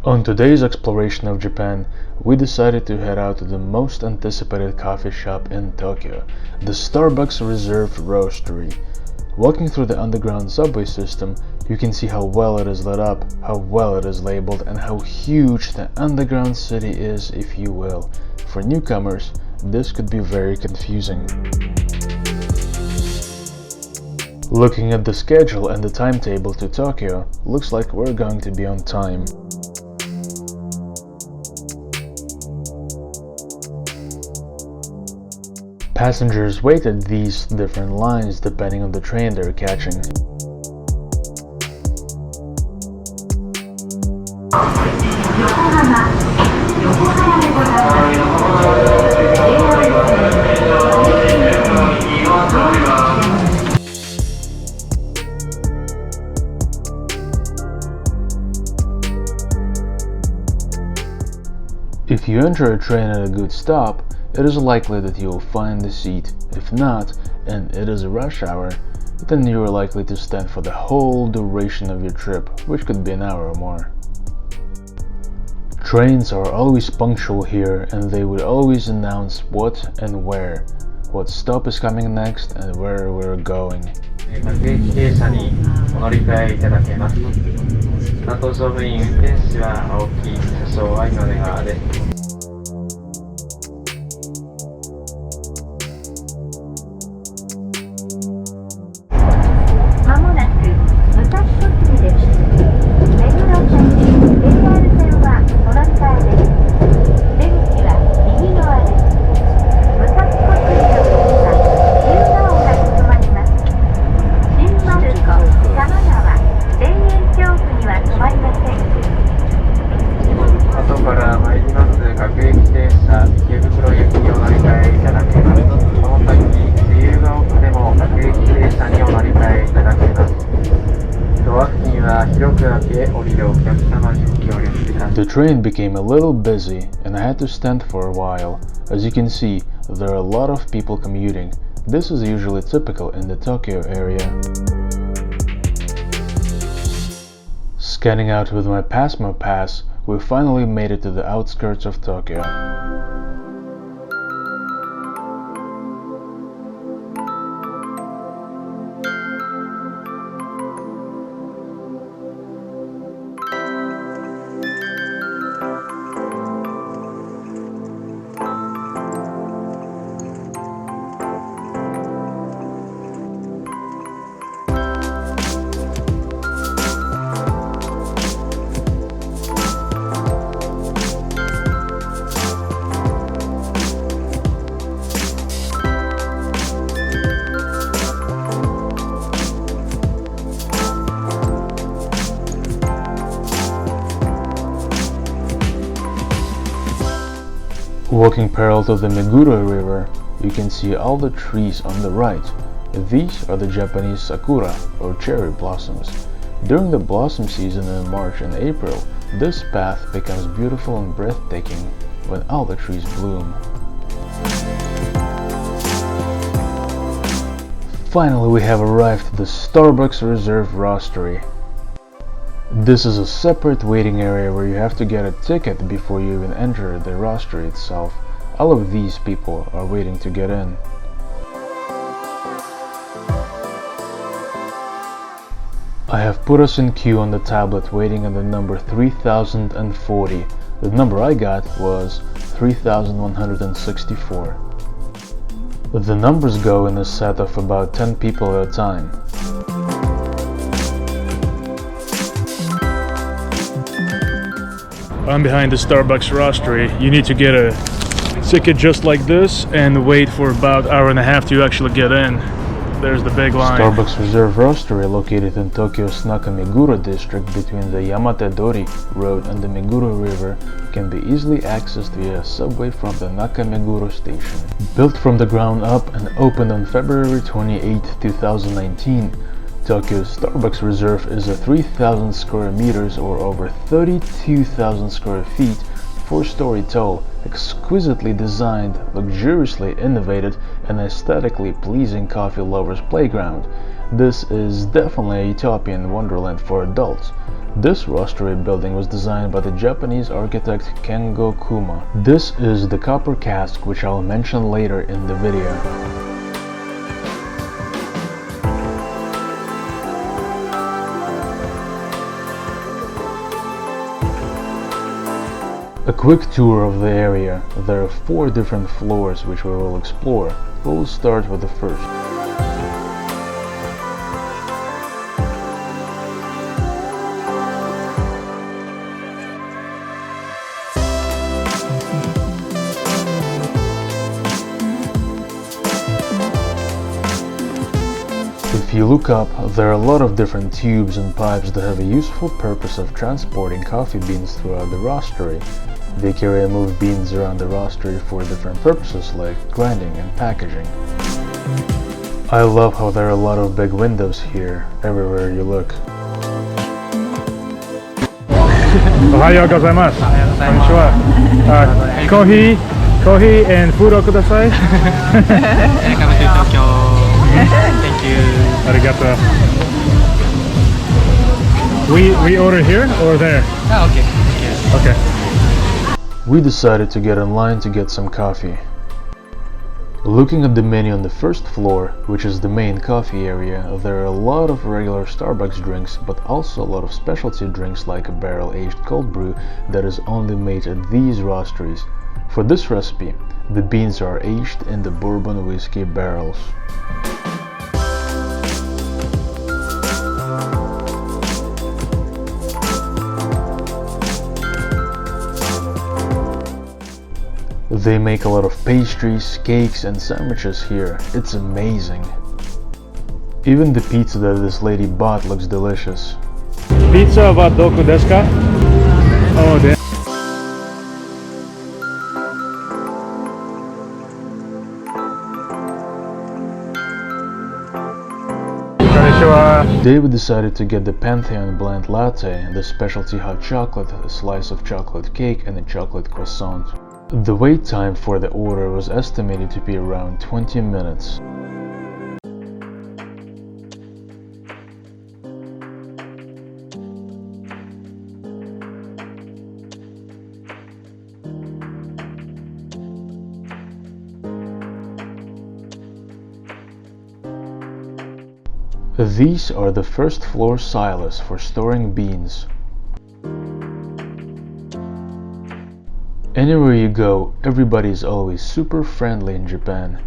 On today's exploration of Japan, we decided to head out to the most anticipated coffee shop in Tokyo, the Starbucks Reserve Roastery. Walking through the underground subway system, you can see how well it is lit up, how well it is labeled, and how huge the underground city is, if you will. For newcomers, this could be very confusing. Looking at the schedule and the timetable to Tokyo, looks like we're going to be on time. Passengers wait at these different lines depending on the train they're catching. If you enter a train at a good stop, it is likely that you will find the seat. If not, and it is a rush hour, then you are likely to stand for the whole duration of your trip, which could be an hour or more. Trains are always punctual here, and they would always announce what and where, what stop is coming next and where we're going. The train became a little busy and I had to stand for a while. As you can see, there are a lot of people commuting. This is usually typical in the Tokyo area. Scanning out with my Pasmo pass, we finally made it to the outskirts of Tokyo. Walking parallel to the Meguro River, you can see all the trees on the right. These are the Japanese sakura, or cherry blossoms. During the blossom season in March and April, this path becomes beautiful and breathtaking when all the trees bloom. Finally, we have arrived at the Starbucks Reserve Roastery. This is a separate waiting area where you have to get a ticket before you even enter the roastery itself. All of these people are waiting to get in. I have put us in queue on the tablet waiting at the number 3040. The number I got was 3164. The numbers go in a set of about 10 people at a time. I'm behind the Starbucks Roastery. You need to get a ticket just like this and wait for about an hour and a half to actually get in. There's the big line. Starbucks Reserve Roastery, located in Tokyo's Nakameguro district between the Yamate-dori Road and the Meguro River, can be easily accessed via a subway from the Nakameguro station. Built from the ground up and opened on February 28, 2019, Tokyo's Starbucks Reserve is a 3,000 square meters or over 32,000 square feet, 4-story tall, exquisitely designed, luxuriously innovated, and aesthetically pleasing coffee lovers' playground. This is definitely a utopian wonderland for adults. This roastery building was designed by the Japanese architect Kengo Kuma. This is the copper cask, which I'll mention later in the video. A quick tour of the area. There are 4 different floors which we will explore. We'll start with the first. If you look up, there are a lot of different tubes and pipes that have a useful purpose of transporting coffee beans throughout the roastery. They carry and move beans around the roastery for different purposes like grinding and packaging. I love how there are a lot of big windows here, everywhere you look. おはようございます。こんにちは。コーヒー and food をください。カプチーノ東京。Thank you. ありがとう。We order here or there? Ah, okay. Thank you. Okay. We decided to get in line to get some coffee. Looking at the menu on the first floor, which is the main coffee area, there are a lot of regular Starbucks drinks, but also a lot of specialty drinks like a barrel-aged cold brew that is only made at these roasteries. For this recipe, the beans are aged in the bourbon whiskey barrels. They make a lot of pastries, cakes and sandwiches here. It's amazing. Even the pizza that this lady bought looks delicious. Pizza wa doku desu ka? Oh, damn. Today we decided to get the Pantheon blend latte, the specialty hot chocolate, a slice of chocolate cake and a chocolate croissant. The wait time for the order was estimated to be around 20 minutes. These are the first floor silos for storing beans. Anywhere you go, everybody is always super friendly in Japan.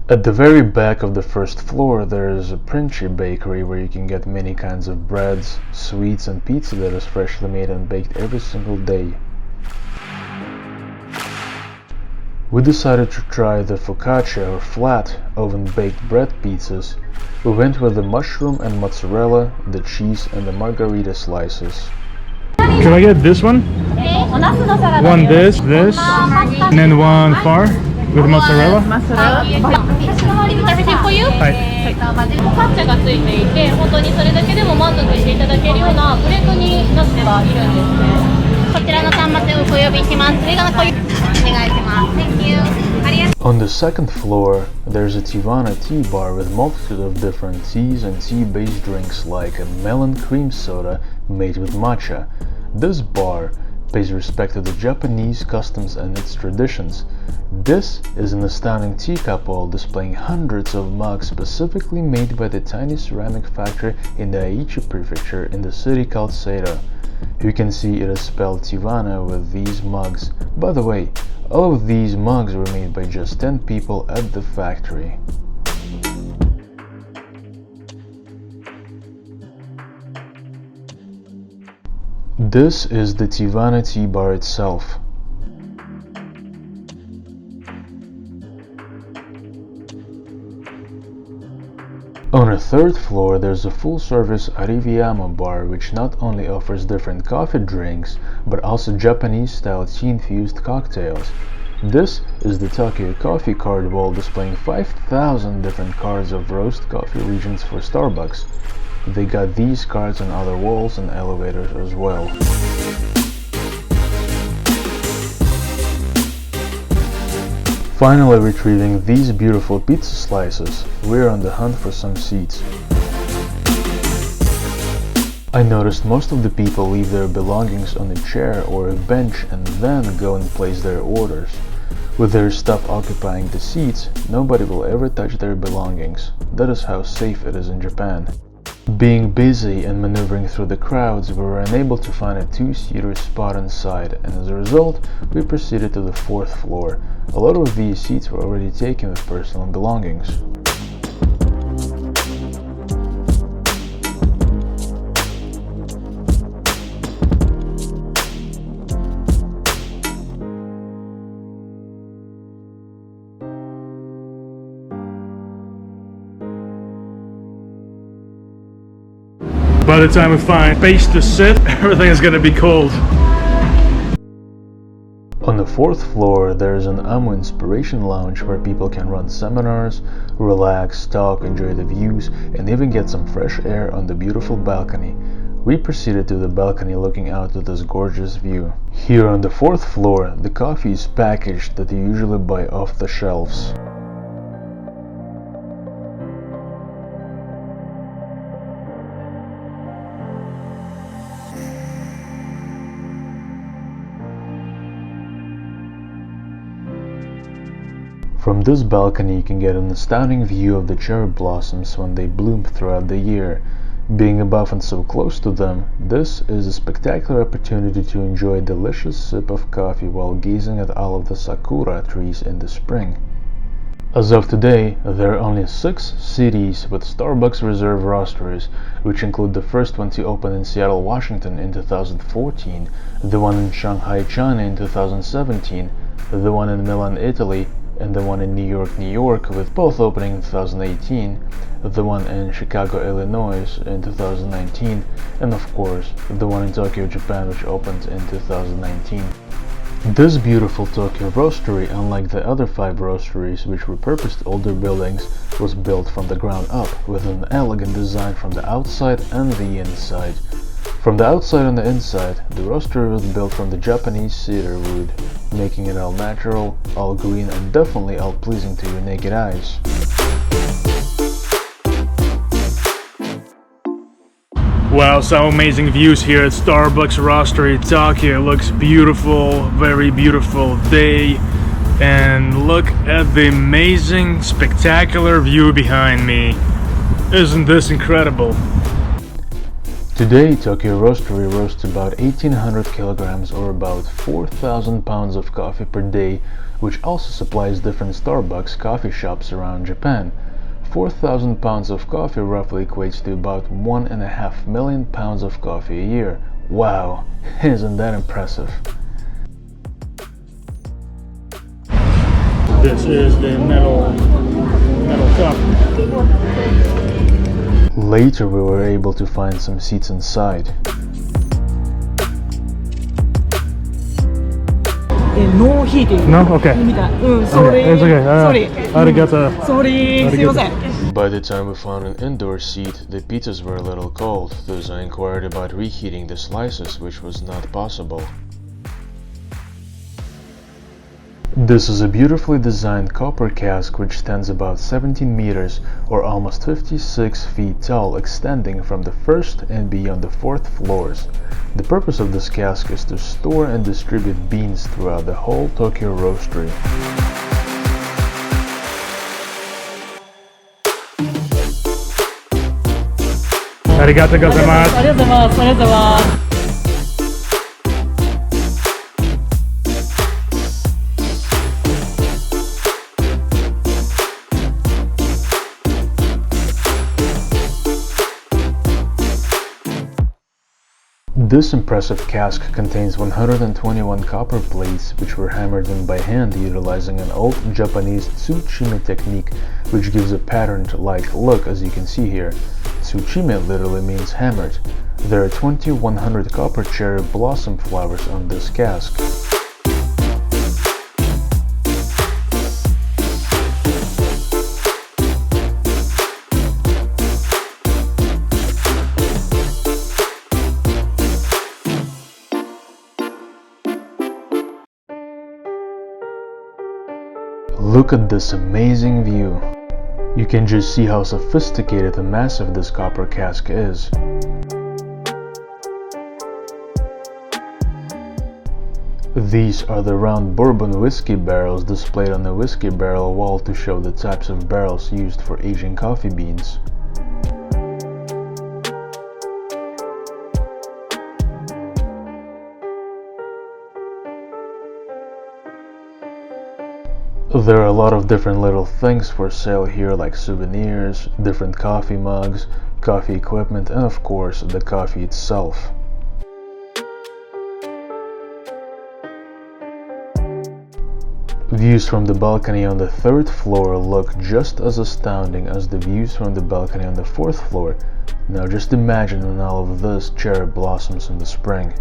At the very back of the first floor there is a Princi bakery where you can get many kinds of breads, sweets and pizza that is freshly made and baked every single day. We decided to try the focaccia or flat oven-baked bread pizzas. We went with the mushroom and mozzarella, the cheese and the margarita slices. Can I get this one? One this, and then one far with mozzarella? Everything for you? はい。フォカッチャがついていて、本当にそれだけでも満足していただけるようなプレートになってはいるんですね。こちらの端末をお呼びします。お願いします。Thank you. On the second floor, there's a Tivana tea bar with multitude of different teas and tea-based drinks like a melon cream soda made with matcha. This bar pays respect to the Japanese customs and its traditions. This is an astounding teacup wall displaying hundreds of mugs specifically made by the tiny ceramic factory in the Aichi prefecture in the city called Seira. You can see it is spelled Tivana with these mugs. By the way, all of these mugs were made by just 10 people at the factory. This is the Tivana tea bar itself. On a third floor, there's a full-service Ariviyama bar which not only offers different coffee drinks, but also Japanese-style tea-infused cocktails. This is the Tokyo coffee card wall displaying 5,000 different cards of roast coffee regions for Starbucks. They got these cards on other walls and elevators as well. Finally retrieving these beautiful pizza slices, we're on the hunt for some seats. I noticed most of the people leave their belongings on a chair or a bench and then go and place their orders. With their stuff occupying the seats, nobody will ever touch their belongings. That is how safe it is in Japan. Being busy and maneuvering through the crowds, we were unable to find a two-seater spot inside, and as a result, we proceeded to the 4th floor. A lot of these seats were already taken with personal belongings. By the time we find space to sit, everything is gonna be cold. On the 4th floor, there is an Amo Inspiration Lounge where people can run seminars, relax, talk, enjoy the views, and even get some fresh air on the beautiful balcony. We proceeded to the balcony looking out to this gorgeous view. Here on the 4th floor, the coffee is packaged that you usually buy off the shelves. From this balcony you can get an astounding view of the cherry blossoms when they bloom throughout the year. Being above and so close to them, this is a spectacular opportunity to enjoy a delicious sip of coffee while gazing at all of the sakura trees in the spring. As of today, there are only 6 cities with Starbucks Reserve Roasteries, which include the first one to open in Seattle, Washington in 2014, the one in Shanghai, China in 2017, the one in Milan, Italy, and the one in New York, with both opening in 2018, the one in Chicago, Illinois in 2019, and of course, the one in Tokyo, Japan, which opened in 2019. This beautiful Tokyo roastery, unlike the other 5 roasteries which repurposed older buildings, was built from the ground up, with an elegant design from the outside and the inside. From the outside and the inside, the roastery was built from the Japanese cedar wood, making it all natural, all green, and definitely all pleasing to your naked eyes. Wow, some amazing views here at Starbucks Roastery Tokyo. It looks beautiful, very beautiful day. And look at the amazing, spectacular view behind me. Isn't this incredible? Today, Tokyo Roastery roasts about 1800 kilograms or about 4,000 pounds of coffee per day, which also supplies different Starbucks coffee shops around Japan. 4,000 pounds of coffee roughly equates to about 1.5 million pounds of coffee a year. Wow, isn't that impressive? This is the metal cup. Later we were able to find some seats inside. No heating. No? Okay. Sorry. It's okay. Sorry. Arigato. Sorry. すいません. By the time we found an indoor seat, the pizzas were a little cold, thus I inquired about reheating the slices, which was not possible. This is a beautifully designed copper cask which stands about 17 meters or almost 56 feet tall, extending from the 1st and beyond the 4th floors. The purpose of this cask is to store and distribute beans throughout the whole Tokyo roastery. Arigato gozaimasu. ありがとうございます。ありがとうございます。This impressive cask contains 121 copper plates which were hammered in by hand utilizing an old Japanese tsuchime technique which gives a patterned-like look, as you can see here. Tsuchime literally means hammered. There are 2100 copper cherry blossom flowers on this cask. Look at this amazing view. You can just see how sophisticated and massive this copper cask is. These are the round bourbon whiskey barrels displayed on the whiskey barrel wall to show the types of barrels used for aging coffee beans. There are a lot of different little things for sale here, like souvenirs, different coffee mugs, coffee equipment, and of course the coffee itself. Views from the balcony on the 3rd floor look just as astounding as the views from the balcony on the 4th floor. Now just imagine when all of this cherry blossoms in the spring.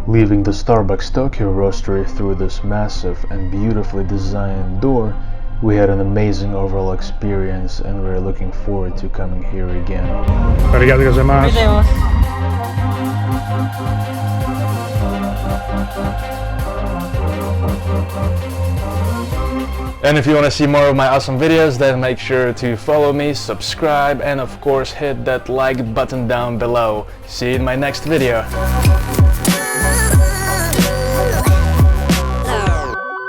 Leaving the Starbucks Tokyo Roastery through this massive and beautifully designed door, we had an amazing overall experience and we're looking forward to coming here again. Arigatou gozaimasu. And if you want to see more of my awesome videos, then make sure to follow me, subscribe, and of course hit that like button down below. See you in my next video.